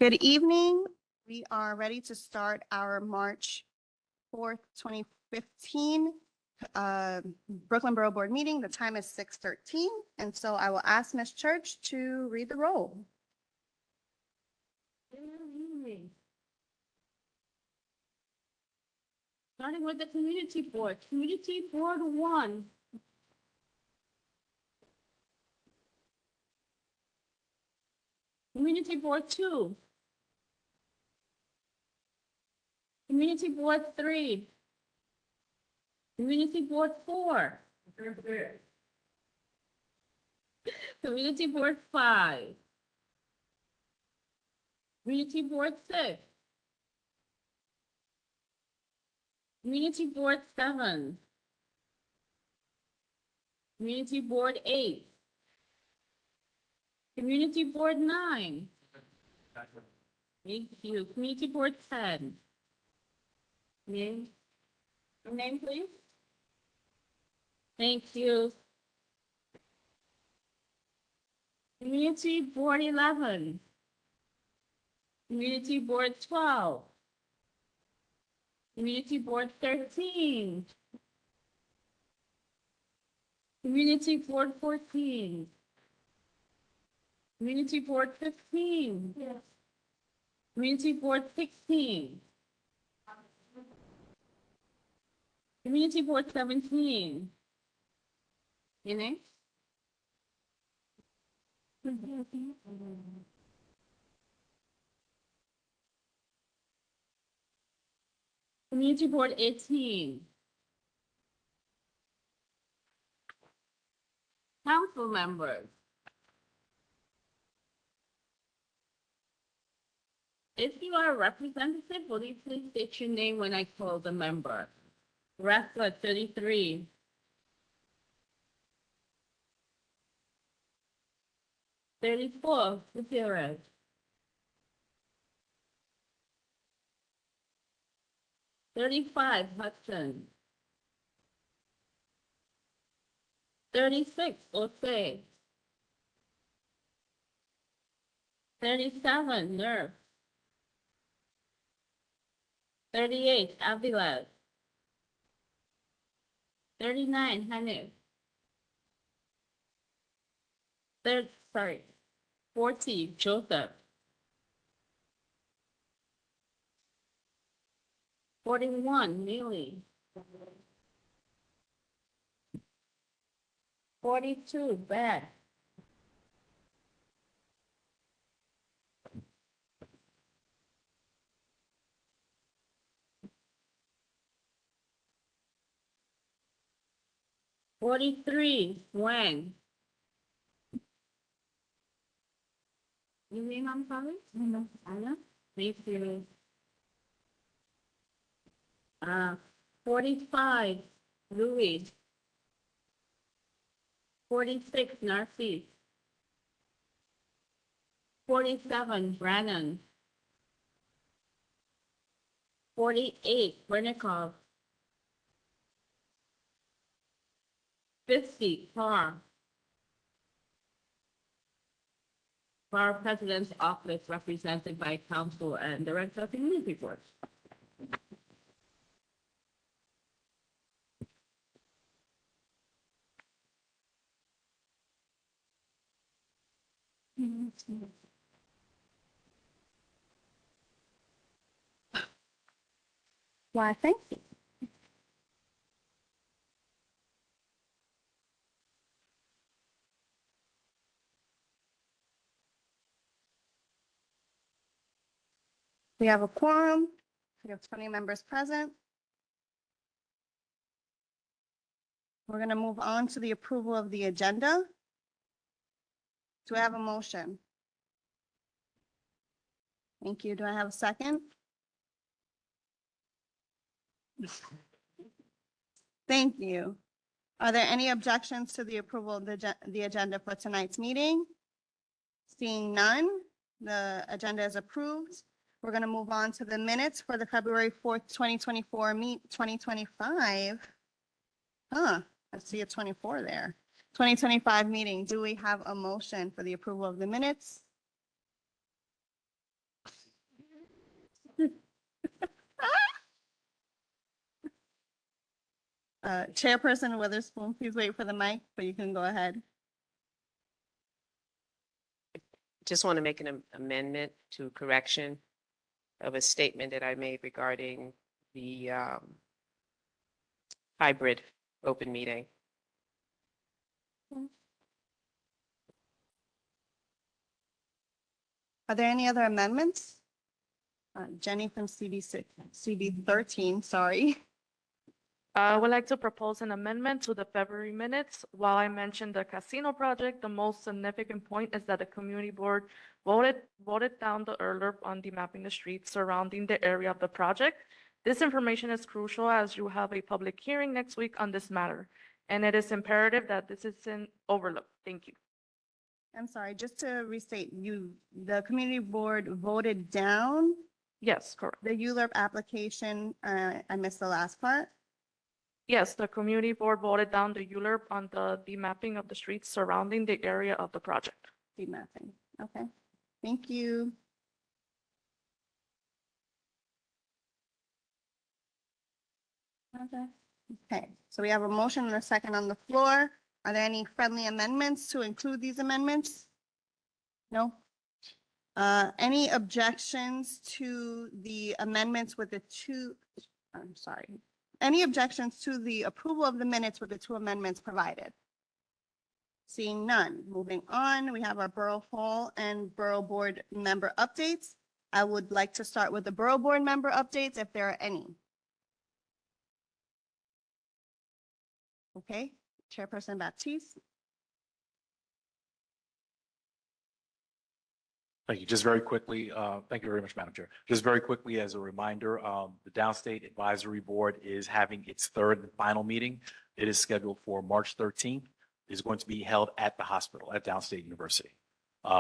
Good evening. We are ready to start our March 4th, 2015 Brooklyn Borough Board meeting. The time is 6:13, and so I will ask Ms. Church to read the roll. Starting with the community board. Community board 1. Community board 2. Community board 3. Community board 4. Community board 5. Community board 6. Community board 7. Community board 8. Community board 9. Thank you. Community board 10. Name? Your name, please. Thank you. Community board 11. Community board 12. Community board 13. Community board 14. Community board 15. Yes. Community board 16. Community board 17. Your name? Community board 18. Council members. If you are a representative, will you please state your name when I call the member? Wrestler 33. Gutierrez. 35, Hudson. 36, Osei. 37, Nerf. 38, Aviles. 39, Hanif. 40, Joseph. 41, Millie. 42, Beth. 43, Gwen. Your name, I'm sorry? Anna? Thank you. 45, Louis. 46, Narcisse. 47, Brannon. 48, Bernikov. 50, Carr. Borough President's Office, represented by Council and Director of Community Board. Why, thank you. We have a quorum. We have 20 members present. We're going to move on to the approval of the agenda. Do I have a motion? Thank you. Do I have a second? Thank you. Are there any objections to the approval of the agenda for tonight's meeting? Seeing none, the agenda is approved. We're going to move on to the minutes for the February 4th, 2024 2025. I see a 24 there. 2025 meeting. Do we have a motion for the approval of the minutes? Chairperson Witherspoon, please wait for the mic, but you can go ahead. Just want to make an amendment to correction of a statement that I made regarding the hybrid open meeting. Are there any other amendments? Jenny from CB13, sorry. I would like to propose an amendment to the February minutes. While I mentioned the casino project, the most significant point is that the community board voted down the ERLRP on mapping the streets surrounding the area of the project. This information is crucial as you have a public hearing next week on this matter, and it is imperative that this isn't overlooked. Thank you. I'm sorry, just to restate, the community board voted down Yes, correct. the ULURP application. I missed the last part. Yes, the community board voted down the ULURP on the mapping of the streets surrounding the area of the project. Mapping. Okay, thank you. Okay, so we have a motion and a second on the floor. Are there any friendly amendments to include these amendments? No? Any objections to the amendments with the two, I'm sorry. Any objections to the approval of the minutes with the two amendments provided? Seeing none, moving on, we have our Borough Hall and Borough Board member updates. I would like to start with the Borough Board member updates if there are any. Okay, Chairperson Baptiste. Thank you. Just very quickly, thank you very much, Madam Chair. Just very quickly, as a reminder, the Downstate Advisory Board is having its third and final meeting. It is scheduled for March 13th. It is going to be held at the hospital at Downstate University.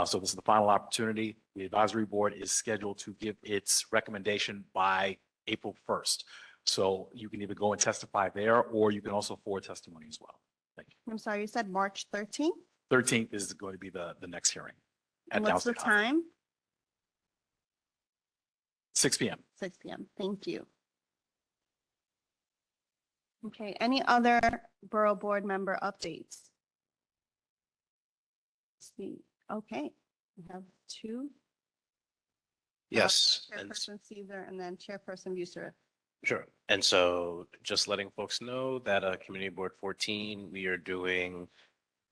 So this is the final opportunity. The advisory board is scheduled to give its recommendation by April 1st. So you can either go and testify there, or you can also forward testimony as well. Thank you. I'm sorry, you said March 13th? 13th is going to be the next hearing. And at what's the Downstate Hospital. time? 6 p.m. 6 p.m. Thank you. Okay, any other Borough Board member updates? See, okay, we have two. Yes, and Chairperson Caesar and then Chairperson Buser. sure. And so just letting folks know that Community Board 14, we are doing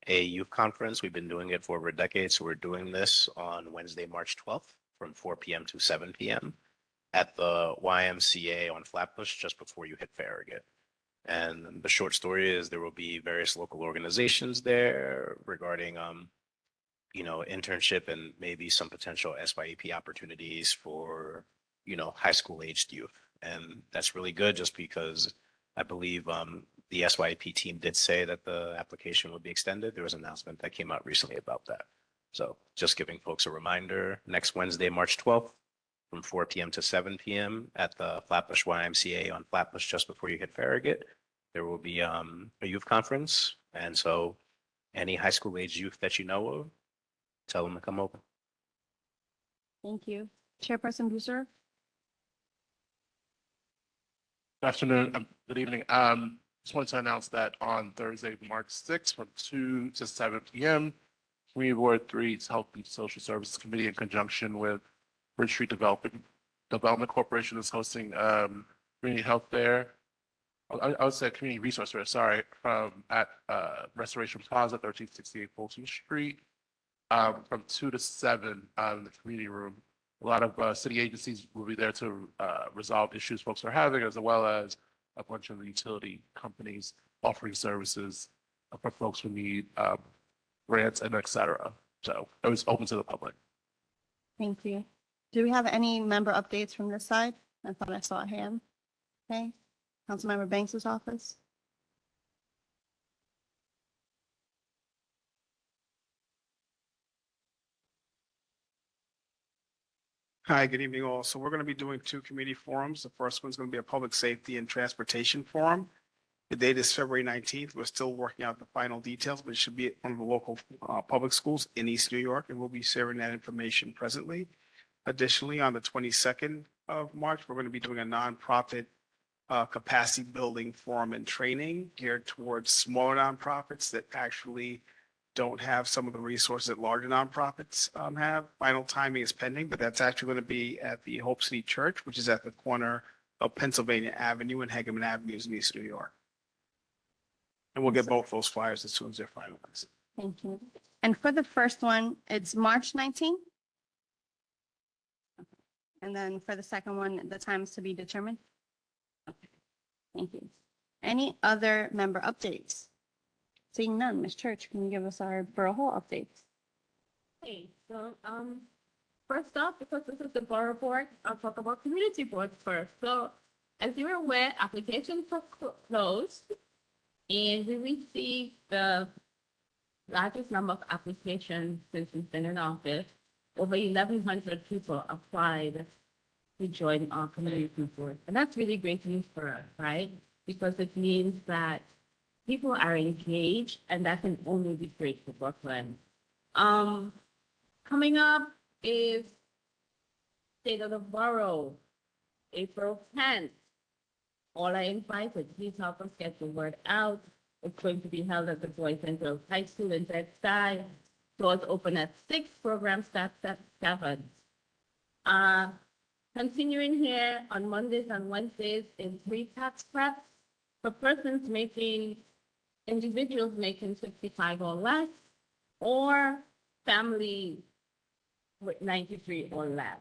a youth conference. We've been doing it for over a decade. So we're doing this on Wednesday, March 12th from 4 p.m. to 7 p.m. at the YMCA on Flatbush just before you hit Farragut. And the short story is there will be various local organizations there regarding, internship and maybe some potential SYEP opportunities for, high school aged youth. And that's really good just because I believe the SYEP team did say that the application would be extended. There was an announcement that came out recently about that. So just giving folks a reminder, next Wednesday, March 12th, from 4 p.m. to 7 p.m. at the Flatbush YMCA on Flatbush just before you hit Farragut. There will be a youth conference. And so any high school age youth that you know of, tell them to come over. Thank you. Chairperson Buser. Good afternoon, good evening. Just wanted to announce that on Thursday, March 6th, from 2 to 7 p.m., Community Board 3's Health and Social Services Committee in conjunction with Bridge Street Development Corporation is hosting community health fair. I would say community resource fair, sorry, at Restoration Plaza, 1368 Fulton Street, from 2 to 7 in the community room. A lot of city agencies will be there to resolve issues folks are having, as well as a bunch of utility companies offering services for folks who need grants and et cetera. So it was open to the public. Thank you. Do we have any member updates from this side? I thought I saw a hand. Okay. Councilmember Banks's office. Hi, good evening all. So we're going to be doing two committee forums. The first one's going to be a public safety and transportation forum. The date is February 19th. We're still working out the final details, but it should be at one of the local public schools in East New York, and we'll be sharing that information presently. Additionally, on the 22nd of March, we're going to be doing a nonprofit capacity building forum and training geared towards smaller nonprofits that actually don't have some of the resources that larger nonprofits have. Final timing is pending, but that's actually going to be at the Hope City Church, which is at the corner of Pennsylvania Avenue and Hageman Avenue in East New York. And we'll get both those flyers as soon as they're finalized. Thank you. And for the first one, it's March 19th? Okay. And then for the second one, the times to be determined? Okay. Thank you. Any other member updates? Seeing none, Ms. Church, can you give us our Borough Hall updates? Okay, so, first off, because this is the Borough Board, I'll talk about community boards first. So, as you're aware, applications are closed, and we received the largest number of applications since we've been in office. Over 1,100 people applied to join our community board, and that's really great news for us, right? Because it means that people are engaged, and that can only be great for Brooklyn. Coming up is State of the Borough, April 10th. All are invited. Please help us get the word out. It's going to be held at the Boys and Girls High School in Bed-Stuy. Doors open at 6, program starts at 7. Continuing here on Mondays and Wednesdays is free tax prep for persons making, individuals making 65 or less, or family with 93 or less.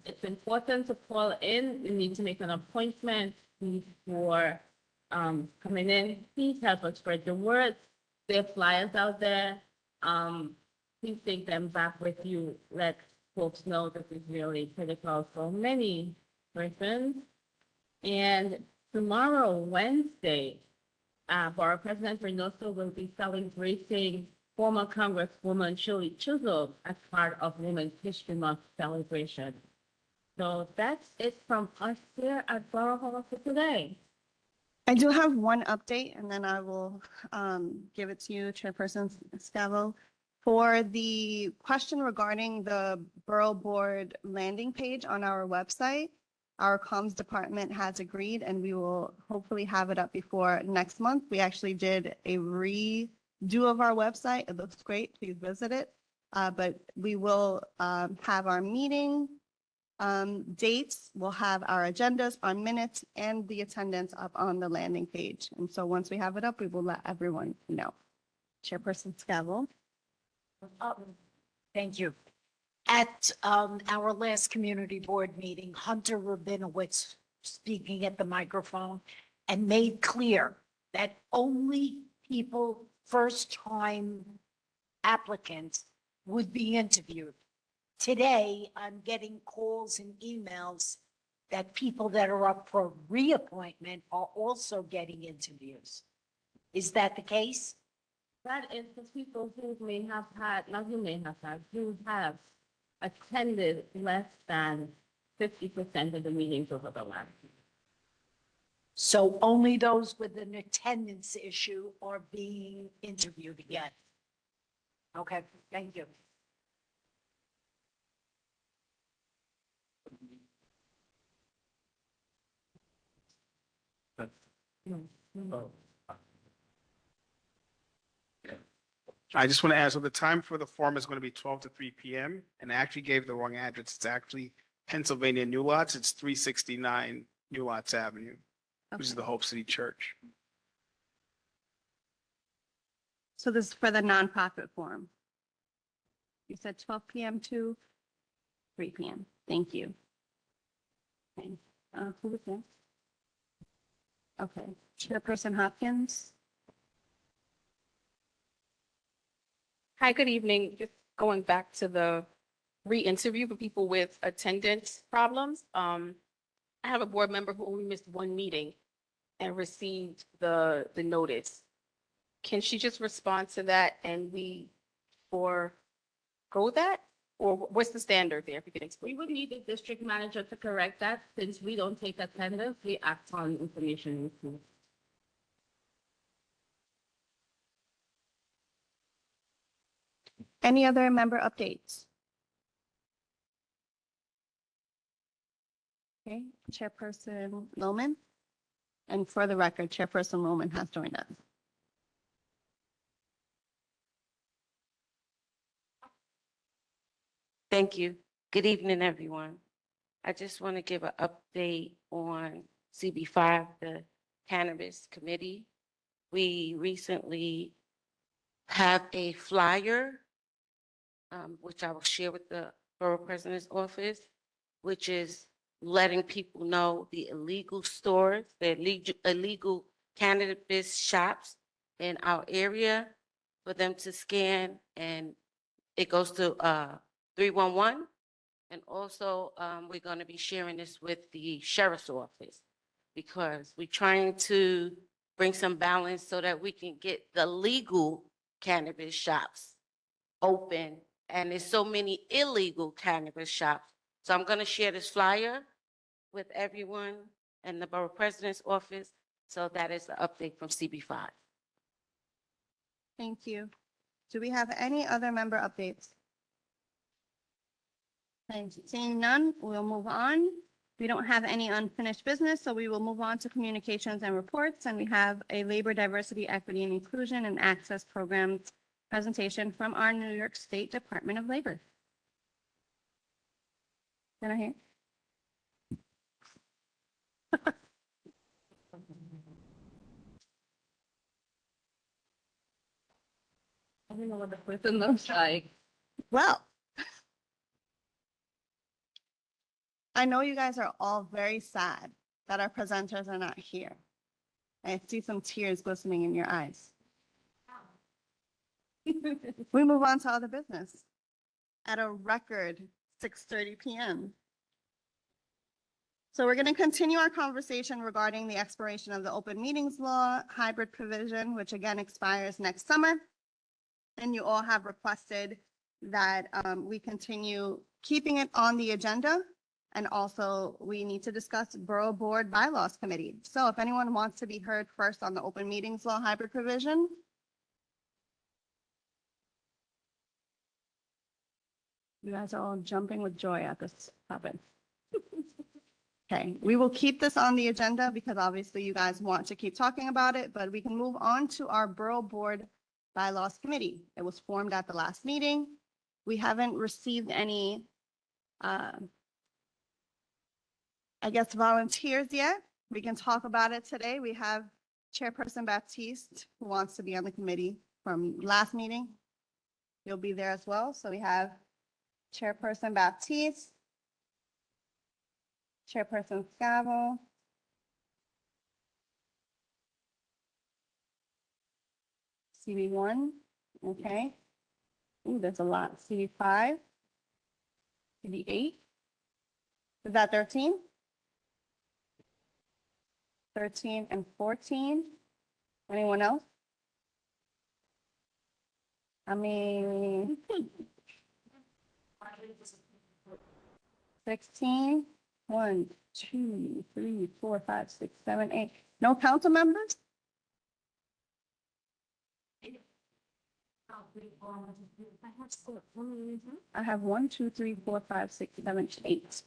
It's important to call in. You need to make an appointment before coming in. Please help us spread the word. There are flyers out there. Please take them back with you. Let folks know this is really critical for many persons. And tomorrow, Wednesday, Borough President Reynoso will be celebrating former Congresswoman Shirley Chisholm as part of Women's History Month celebration. So that's it from us here at Borough Hall for today. I do have one update, and then I will give it to you, Chairperson Scavo. For the question regarding the Borough Board landing page on our website, our comms department has agreed, and we will hopefully have it up before next month. We actually did a redo of our website. It looks great. Please visit it. But we will have our meeting dates. We'll have our agendas, our minutes, and the attendance up on the landing page. And so once we have it up, we will let everyone know. Chairperson Scavo. Thank you. At our last community board meeting, Hunter Rabinowitz speaking at the microphone and made clear that only people, first-time applicants, would be interviewed. Today, I'm getting calls and emails that people that are up for reappointment are also getting interviews. Is that the case? That is for people who may have had, not who may have had, who have attended less than 50% of the meetings over the last year. So only those with an attendance issue are being interviewed again? Okay, thank you. I just want to add, so the time for the forum is going to be 12 to 3 p.m. and I actually gave the wrong address. It's actually Pennsylvania New Lots. It's 369 New Lots Avenue, which is the Hope City Church. So this is for the nonprofit forum. You said 12 p.m. to 3 p.m. Thank you. Okay. Who was next? Okay. Chairperson Hopkins. Hi, good evening. Just going back to the re-interview for people with attendance problems. I have a board member who only missed one meeting and received the notice. Can she just respond to that and we forego that? Or what's the standard there, if you could We explain? would need the district manager to correct that. Since we don't take attendance, we act on information received. Any other member updates? Okay, Chairperson Loman. And for the record, Chairperson Loman has joined us. Thank you. Good evening, everyone. I just want to give an update on CB5, the Cannabis Committee. We recently have a flyer, which I will share with the Borough President's office, which is letting people know the illegal stores, the illegal cannabis shops in our area for them to scan, and it goes to 311. And also, we're going to be sharing this with the sheriff's office because we're trying to bring some balance so that we can get the legal cannabis shops open. And there's so many illegal cannabis shops. So I'm going to share this flyer with everyone in the Borough President's office. So that is the update from CB5. Thank you. Do we have any other member updates? Okay, seeing none, we'll move on. We don't have any unfinished business, so we will move on to communications and reports. And we have a labor diversity, equity, and inclusion and access programs presentation from our New York State Department of Labor. Can I hear? I don't know what the person looks like. Well, I know you guys are all very sad that our presenters are not here. I see some tears glistening in your eyes. We move on to other business at a record 6:30 p.m. So we're going to continue our conversation regarding the expiration of the open meetings law hybrid provision, which again expires next summer. And you all have requested that we continue keeping it on the agenda. And also we need to discuss Borough Board Bylaws Committee. So if anyone wants to be heard first on the open meetings law hybrid provision. You guys are all jumping with joy at this topic. Okay, we will keep this on the agenda because obviously you guys want to keep talking about it, but we can move on to our Borough Board Bylaws Committee. It was formed at the last meeting. We haven't received any, I guess, volunteers yet. We can talk about it today. We have Chairperson Baptiste, who wants to be on the committee from last meeting. You'll be there as well. So we have Chairperson Baptiste, Chairperson Scavo, CB1, okay. Ooh, there's a lot. CB5, CB8. Is that 13? 13 and 14. Anyone else? I mean, 16. 1, 2, 3, 4, 5, 6, 7, 8. No council members? I have 1, 2, 3, 4, 5, 6, 7, 8.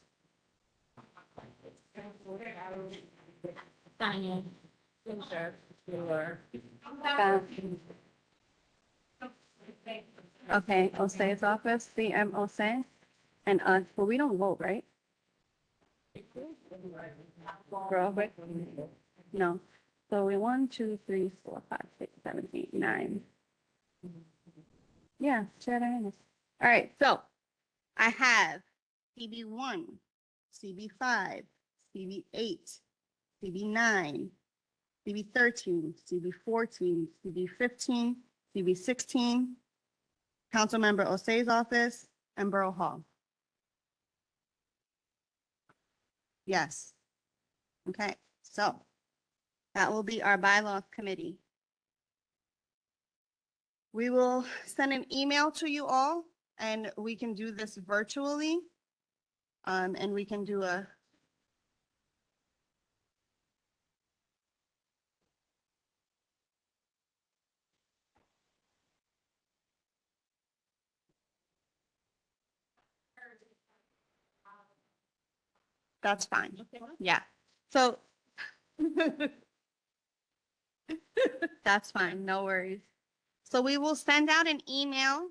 Diane, Fincher, Brewer. Okay, Ose's office, CM Ose, and us, but we don't vote, right? Robert? No. So we 1, 2, 3, 4, 5, 6, 7, 8, 9. Yeah, Chair Diana. All right, so I have CB1, CB5, CB8, CB9, CB13, CB14, CB15, CB16, Councilmember Ose's office, and Borough Hall. Yes. Okay, so that will be our bylaws committee. We will send an email to you all and we can do this virtually. And we can do a That's fine. Okay. Yeah. So that's fine. No worries. So we will send out an email,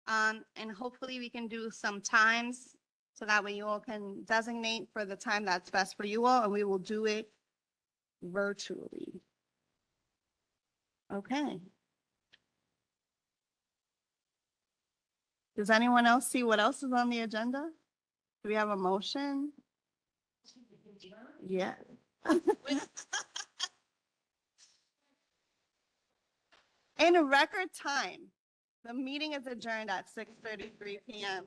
and hopefully we can do some times so that way you all can designate for the time that's best for you all, and we will do it virtually. Okay. Does anyone else see what else is on the agenda? Do we have a motion? Yeah. In a record time, the meeting is adjourned at 6:33 PM.